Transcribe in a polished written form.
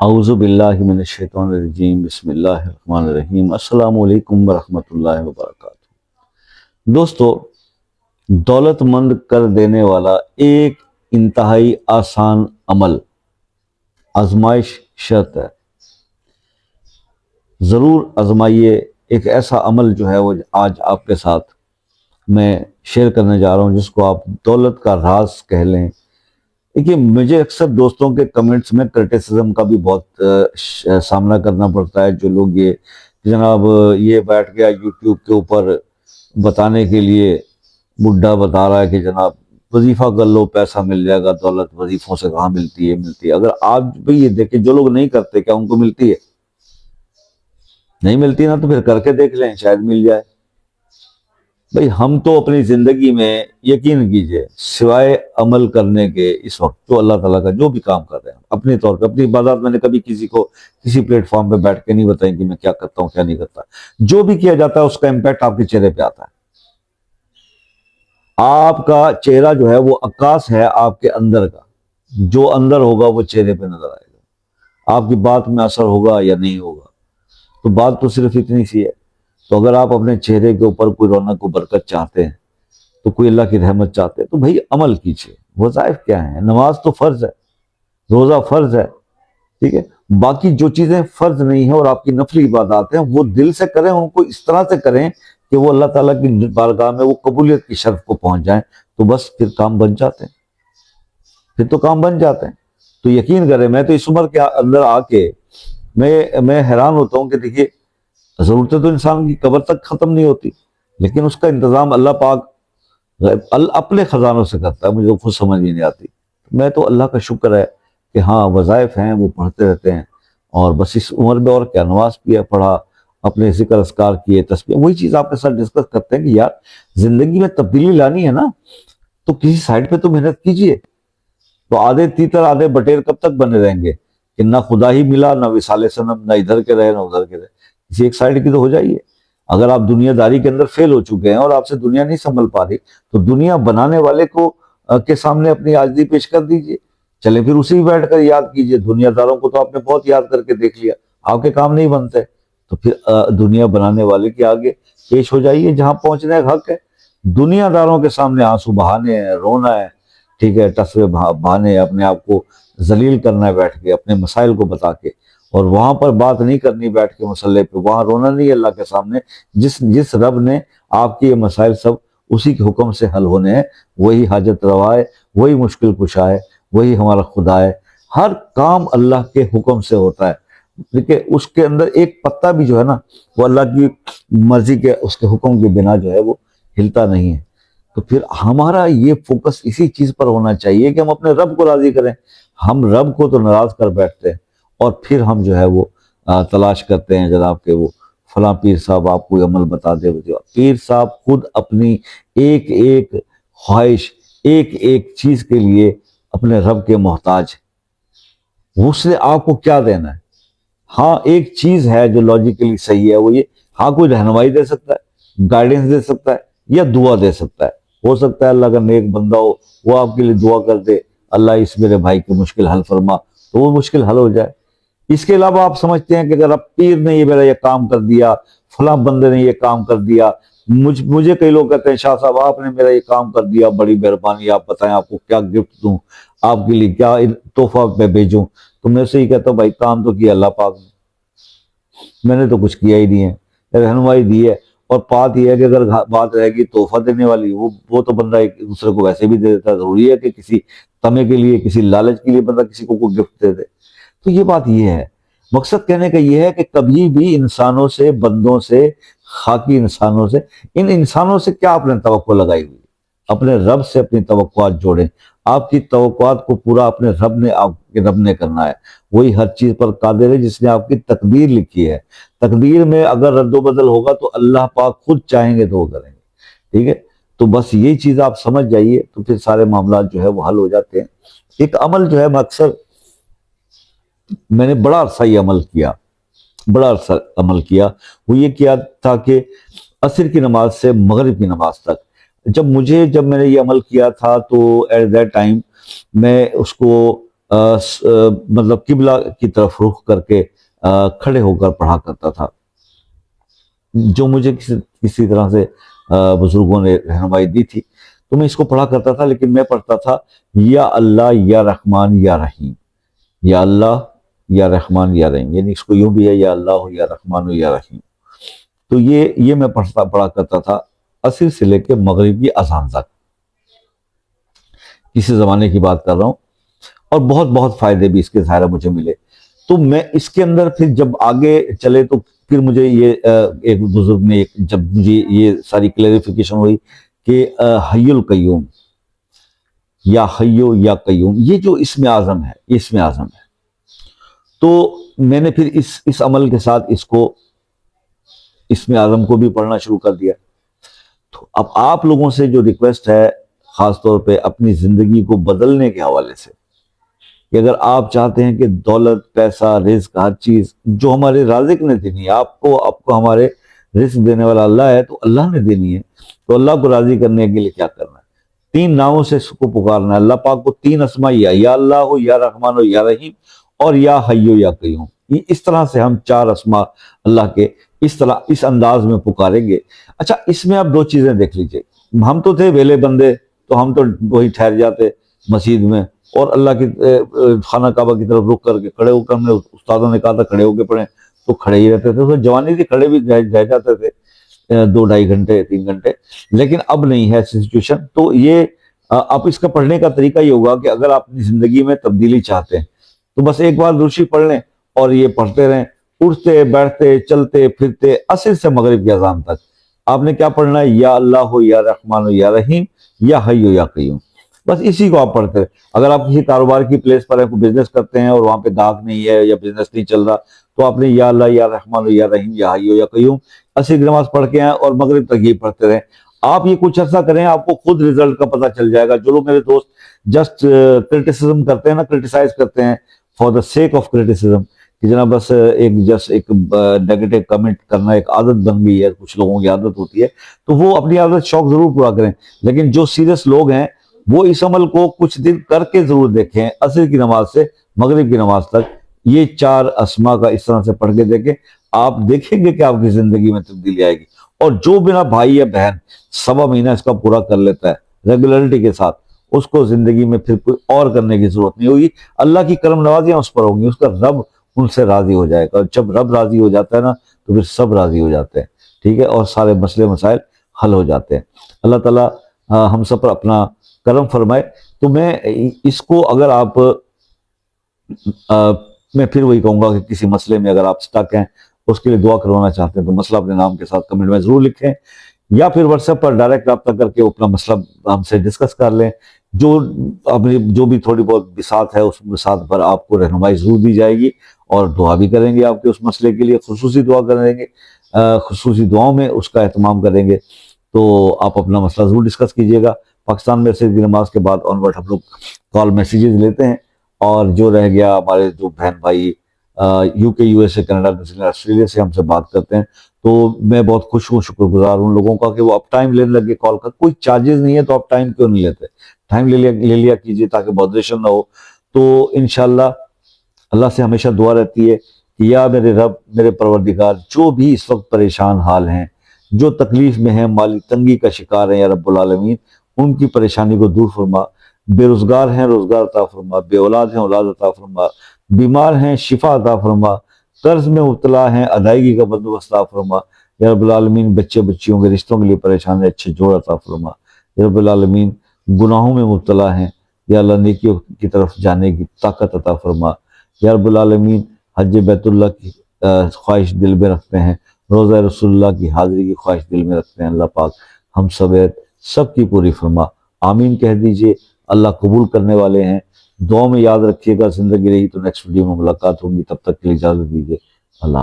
اعوذ باللہ من الشیطان الرجیم، بسم اللہ الرحمن الرحیم۔ السلام علیکم ورحمۃ اللہ وبرکاتہ۔ دوستو، دولت مند کر دینے والا ایک انتہائی آسان عمل، آزمائش شرط ہے، ضرور آزمائیے۔ ایک ایسا عمل جو ہے وہ آج آپ کے ساتھ میں شیئر کرنے جا رہا ہوں، جس کو آپ دولت کا راز کہہ لیں۔ دیکھیے، مجھے اکثر دوستوں کے کمنٹس میں کرٹیسزم کا بھی بہت سامنا کرنا پڑتا ہے۔ جو لوگ یہ جناب یہ بیٹھ گیا یوٹیوب کے اوپر بتانے کے لیے، بڈھا بتا رہا ہے کہ جناب وظیفہ کر لو پیسہ مل جائے گا، دولت وظیفوں سے کہاں ملتی ہے۔ اگر آپ بھی یہ دیکھیں، جو لوگ نہیں کرتے کیا ان کو ملتی ہے؟ نہیں ملتی نا، تو پھر کر کے دیکھ لیں، شاید مل جائے۔ بھئی ہم تو اپنی زندگی میں یقین کیجئے سوائے عمل کرنے کے اس وقت تو اللہ تعالیٰ کا جو بھی کام کر رہے ہیں اپنے طور پہ، اپنی عبادات میں نے کبھی کسی کو کسی پلیٹ فارم پہ بیٹھ کے نہیں بتائی کہ میں کیا کرتا ہوں کیا نہیں کرتا۔ جو بھی کیا جاتا ہے اس کا امپیکٹ آپ کے چہرے پہ آتا ہے۔ آپ کا چہرہ جو ہے وہ عکاس ہے آپ کے اندر کا، جو اندر ہوگا وہ چہرے پہ نظر آئے گا۔ آپ کی بات میں اثر ہوگا یا نہیں ہوگا، تو بات تو صرف اتنی سی ہے۔ تو اگر آپ اپنے چہرے کے اوپر کوئی رونق و برکت چاہتے ہیں، تو کوئی اللہ کی رحمت چاہتے ہیں، تو بھائی عمل کیجئے۔ وظائف کیا ہیں؟ نماز تو فرض ہے، روزہ فرض ہے، ٹھیک ہے۔ باقی جو چیزیں فرض نہیں ہیں اور آپ کی نفلی عبادات ہیں، وہ دل سے کریں، ان کو اس طرح سے کریں کہ وہ اللہ تعالیٰ کی بارگاہ میں وہ قبولیت کی شرف کو پہنچ جائیں، تو بس پھر کام بن جاتے ہیں، پھر تو کام بن جاتے ہیں۔ تو یقین کریں، میں تو اس عمر کے اندر آ کے میں حیران ہوتا ہوں کہ دیکھیے، ضرورتیں تو انسان کی قبر تک ختم نہیں ہوتی، لیکن اس کا انتظام اللہ پاک اپنے خزانوں سے کرتا ہے۔ مجھے خود سمجھ نہیں آتی۔ میں تو اللہ کا شکر ہے کہ ہاں وظائف ہیں، وہ پڑھتے رہتے ہیں، اور بس اس عمر میں اور کیا، نماز پڑھا، اپنے ذکر اذکار کیے، تسبیح، وہی چیز آپ کے ساتھ ڈسکس کرتے ہیں کہ یار زندگی میں تبدیلی لانی ہے نا، تو کسی سائڈ پہ تو محنت کیجئے۔ تو آدھے تیتر آدھے بٹیر کب تک بنے رہیں گے کہ نہ خدا ہی ملا، نہ وصال صنم، نہ ادھر کے رہے نہ ادھر کے رہے؟ کسی ایک سائڈ کی تو ہو جائیے۔ اگر آپ دنیا داری کے اندر فیل ہو چکے ہیں اور آپ سے دنیا نہیں سنبھل پا رہی، تو دنیا بنانے والے کو کے سامنے اپنی عاجزی پیش کر دیجئے۔ چلے پھر اسی بیٹھ کر یاد کیجئے۔ دنیا داروں کو تو آپ نے بہت یاد کر کے دیکھ لیا، آپ کے کام نہیں بنتے، تو پھر دنیا بنانے والے کے آگے پیش ہو جائیے، جہاں پہنچنے کا حق ہے۔ دنیا داروں کے سامنے آنسو بہانے ہیں، رونا ہے، ٹھیک ہے، ٹسوے بہانے ہیں، اپنے آپ کو ذلیل کرنا ہے بیٹھ کے اپنے مسائل کو بتا کے، اور وہاں پر بات نہیں کرنی بیٹھ کے مسئلے پہ، وہاں رونا نہیں ہے اللہ کے سامنے۔ جس رب نے آپ کے یہ مسائل سب اسی کے حکم سے حل ہونے ہیں، وہی حاجت روا ہے، وہی مشکل کشا ہے، وہی ہمارا خدا ہے۔ ہر کام اللہ کے حکم سے ہوتا ہے، دیکھیں اس کے اندر ایک پتا بھی جو ہے نا، وہ اللہ کی مرضی کے اس کے حکم کے بنا جو ہے وہ ہلتا نہیں ہے۔ تو پھر ہمارا یہ فوکس اسی چیز پر ہونا چاہیے کہ ہم اپنے رب کو راضی کریں۔ ہم رب کو تو ناراض کر بیٹھتے ہیں، اور پھر ہم جو ہے وہ تلاش کرتے ہیں جناب کہ وہ فلاں پیر صاحب آپ کو عمل بتا دے۔ پیر صاحب خود اپنی ایک ایک خواہش، ایک ایک چیز کے لیے اپنے رب کے محتاج ہے۔ اس نے آپ کو کیا دینا ہے؟ ہاں ایک چیز ہے جو لاجیکلی صحیح ہے، وہ یہ، ہاں کوئی رہنمائی دے سکتا ہے، گائیڈنس دے سکتا ہے، یا دعا دے سکتا ہے۔ ہو سکتا ہے اللہ کا نیک بندہ ہو، وہ آپ کے لیے دعا کر دے، اللہ اس میرے بھائی کی مشکل حل فرما، تو وہ مشکل حل ہو جائے۔ اس کے علاوہ آپ سمجھتے ہیں کہ اگر اب پیر نے یہ میرا یہ کام کر دیا، فلاں بندے نے یہ کام کر دیا، مجھے کئی لوگ کہتے ہیں شاہ صاحب آپ نے میرا یہ کام کر دیا، بڑی مہربانی، آپ بتائیں آپ کو کیا گفٹ دوں، آپ کے لیے کیا تحفہ میں بھیجوں؟ تو میں سے ہی کہتا ہوں بھائی کام تو کیا اللہ پاک نے، میں نے تو کچھ کیا ہی نہیں ہے، رہنمائی دی ہے۔ اور بات یہ ہے کہ اگر بات رہے گی تحفہ دینے والی، وہ تو بندہ ایک دوسرے کو ویسے بھی دے دیتا ہے۔ ضروری ہے کہ کسی تمے کے لیے، کسی لالچ کے لیے بندہ کسی کو کوئی گفٹ دے دے؟ تو یہ بات یہ ہے، مقصد کہنے کا یہ ہے کہ کبھی بھی انسانوں سے، بندوں سے، خاکی انسانوں سے، ان انسانوں سے کیا آپ نے توقع لگائی ہوئی؟ اپنے رب سے اپنی توقعات جوڑیں۔ آپ کی توقعات کو پورا اپنے آپ کے رب نے کرنا ہے۔ وہی ہر چیز پر قادر ہے، جس نے آپ کی تقدیر لکھی ہے۔ تقدیر میں اگر رد و بدل ہوگا تو اللہ پاک خود چاہیں گے تو وہ کریں گے، ٹھیک ہے۔ تو بس یہ چیز آپ سمجھ جائیے، تو پھر سارے معاملات جو ہے وہ حل ہو جاتے ہیں۔ ایک عمل جو ہے میں نے بڑا عرصہ یہ عمل کیا، وہ یہ کیا تھا کہ عصر کی نماز سے مغرب کی نماز تک، جب میں نے یہ عمل کیا تھا، تو ایٹ دیٹ ٹائم میں اس کو مطلب قبلہ کی طرف رخ کر کے کھڑے ہو کر پڑھا کرتا تھا، جو مجھے کسی طرح سے بزرگوں نے رہنمائی دی تھی، تو میں اس کو پڑھا کرتا تھا، لیکن میں پڑھتا تھا یا اللہ یا رحمان یا رحیم، یا اللہ یا رحمان یا رحیم، یعنی اس کو یوں بھی ہے یا اللہ ہو یا رحمان ہو یا رحیم۔ تو یہ میں پڑھا کرتا تھا عصر سے لے کے مغرب کی اذان تک، کسی زمانے کی بات کر رہا ہوں، اور بہت بہت فائدے بھی اس کے ظاہر مجھے ملے۔ تو میں اس کے اندر پھر جب آگے چلے تو پھر مجھے یہ ایک بزرگ نے جب مجھے یہ ساری کلیریفیکیشن ہوئی کہ حی القیوم یا حیو یا قیوم، یہ جو اسم اعظم ہے، یہ اسم اعظم ہے، تو میں نے پھر اس عمل کے ساتھ اسم اعظم کو بھی پڑھنا شروع کر دیا۔ تو اب آپ لوگوں سے جو ریکویسٹ ہے خاص طور پہ اپنی زندگی کو بدلنے کے حوالے سے، کہ اگر آپ چاہتے ہیں کہ دولت، پیسہ، رزق، ہر چیز جو ہمارے رازق نے دینی ہے، آپ کو ہمارے رزق دینے والا اللہ ہے، تو اللہ نے دینی ہے، تو اللہ کو راضی کرنے کے لیے کیا کرنا ہے؟ 3 ناموں سے اس کو پکارنا ہے۔ اللہ پاک کو 3 اسماء، یا اللہ ہو یا رحمان ہو یا رحیم، اور یا حیو یا قیوم، اس طرح سے ہم 4 اسماء اللہ کے اس انداز میں پکاریں گے۔ اچھا، اس میں آپ 2 چیزیں دیکھ لیجئے۔ ہم تو تھے ویلے بندے، تو ہم تو وہی ٹھہر جاتے مسجد میں، اور اللہ کی خانہ کعبہ کی طرف رخ کر کے کھڑے ہو کر، ہم نے استادوں نے کہا تھا کھڑے ہو کے پڑھیں، تو کھڑے ہی رہتے تھے، تو جوانی تھی، کھڑے بھی رہ جاتے تھے 2-2.5 گھنٹے 3 گھنٹے، لیکن اب نہیں ہے سچویشن۔ تو یہ آپ اس کا پڑھنے کا طریقہ یہ ہوگا کہ اگر آپ اپنی زندگی میں تبدیلی چاہتے ہیں تو بس ایک بار درود شریف پڑھ لیں اور یہ پڑھتے رہیں، اٹھتے بیٹھتے چلتے پھرتے عصر سے مغرب کی اذان تک آپ نے کیا پڑھنا ہے؟ یا اللہ ہو یا رحمان ہو یا رحیم، یا حی ہو یا قیوم، بس اسی کو آپ پڑھتے رہیں۔ اگر آپ کسی کاروبار کی پلیس پر ہیں، کوئی بزنس کرتے ہیں اور وہاں پہ گاہک نہیں ہے یا بزنس نہیں چل رہا، تو آپ نے یا اللہ یا رحمان ہو یا رحیم یا حی ہو یا قیوم عصر کی نماز پڑھ کے آئیں اور مغرب تک یہ پڑھتے رہیں۔ آپ یہ کچھ عرصہ کریں، آپ کو خود رزلٹ کا پتہ چل جائے گا۔ جو لوگ میرے دوست جسٹ کرٹیسزم کرتے ہیں نا، کرٹیسائز کرتے ہیں for the sake of criticism, کہ جناب بس ایک نیگیٹو کمنٹ کرنا ایک عادت بن گئی ہے، کچھ لوگوں کی عادت ہوتی ہے، تو وہ اپنی عادت شوق ضرور پورا کریں، لیکن جو سیریس لوگ ہیں وہ اس عمل کو کچھ دن کر کے ضرور دیکھیں، عصر کی نماز سے مغرب کی نماز تک یہ 4 اسماء کا اس طرح سے پڑھ کے دیکھیں، آپ دیکھیں گے کہ آپ کی زندگی میں تبدیلی آئے گی۔ اور جو بنا بھائی یا بہن 1.25 مہینہ اس کا پورا کر لیتا ہے ریگولرٹی کے ساتھ، اس کو زندگی میں پھر کوئی اور کرنے کی ضرورت نہیں ہوگی، اللہ کی کرم نوازیاں اس پر ہوں گی، اس کا رب ان سے راضی ہو جائے گا، اور جب رب راضی ہو جاتا ہے نا تو پھر سب راضی ہو جاتے ہیں، ٹھیک ہے، اور سارے مسئلے مسائل حل ہو جاتے ہیں۔ اللہ تعالیٰ ہم سب پر اپنا کرم فرمائے۔ تو میں اس کو اگر آپ میں پھر وہی کہوں گا کہ کسی مسئلے میں اگر آپ سٹک ہیں، اس کے لیے دعا کروانا چاہتے ہیں، تو مسئلہ اپنے نام کے ساتھ کمنٹ میں ضرور لکھیں، یا پھر واٹس ایپ پر ڈائریکٹ رابطہ کر کے اپنا مسئلہ ہم سے ڈسکس کر لیں۔ جو بھی تھوڑی بہت بساط ہے، اس بساط پر آپ کو رہنمائی ضرور دی جائے گی، اور دعا بھی کریں گے آپ کے اس مسئلے کے لیے، خصوصی دعا کریں گے، خصوصی دعاؤں میں اس کا اہتمام کریں گے۔ تو آپ اپنا مسئلہ ضرور ڈسکس کیجیے گا۔ پاکستان میں عصر کی نماز کے بعد آن ورڈ ہم لوگ کال میسیجز لیتے ہیں، اور جو رہ گیا ہمارے جو بہن بھائی یو کے، U S A, Canada, New Zealand, Australia سے ہم سے بات کرتے ہیں، تو میں بہت خوش ہوں، شکر گزار ان لوگوں کا کہ وہ اب ٹائم لینے لگے کال کا۔ کوئی چارجز نہیں ہے تو آپ ٹائم کیوں نہیں لیتے؟ ٹائم لے لیا کیجیے تاکہ بودریشن نہ ہو۔ تو انشاءاللہ اللہ سے ہمیشہ دعا رہتی ہے کہ یا میرے رب، میرے پروردگار، جو بھی اس وقت پریشان حال ہیں، جو تکلیف میں ہیں، مالی تنگی کا شکار ہیں، یا رب العالمین ان کی پریشانی کو دور فرما۔ بے روزگار ہیں، روزگار عطا فرما، بے اولاد ہیں، اولاد عطا فرما، بیمار ہیں، شفا عطا فرما، قرض میں مبتلا ہیں، ادائیگی کا بندوبست عطا فرما، یا رب العالمین بچے بچیوں کے رشتوں کے لیے پریشان ہیں، اچھے جوڑ عطا فرما، یا رب العالمین گناہوں میں مبتلا ہیں، یا اللہ نیکیوں کی طرف جانے کی طاقت عطا فرما، یا رب العالمین حج بیت اللہ کی خواہش دل میں رکھتے ہیں، روزہ رسول اللہ کی حاضری کی خواہش دل میں رکھتے ہیں، اللہ پاک ہم سب کی پوری فرما، آمین کہہ دیجئے۔ اللہ قبول کرنے والے ہیں۔ دعاؤں میں یاد رکھیے گا، زندگی رہی تو نیکسٹ ویڈیو میں ملاقات ہوگی، تب تک کے لیے اجازت دیجیے، اللہ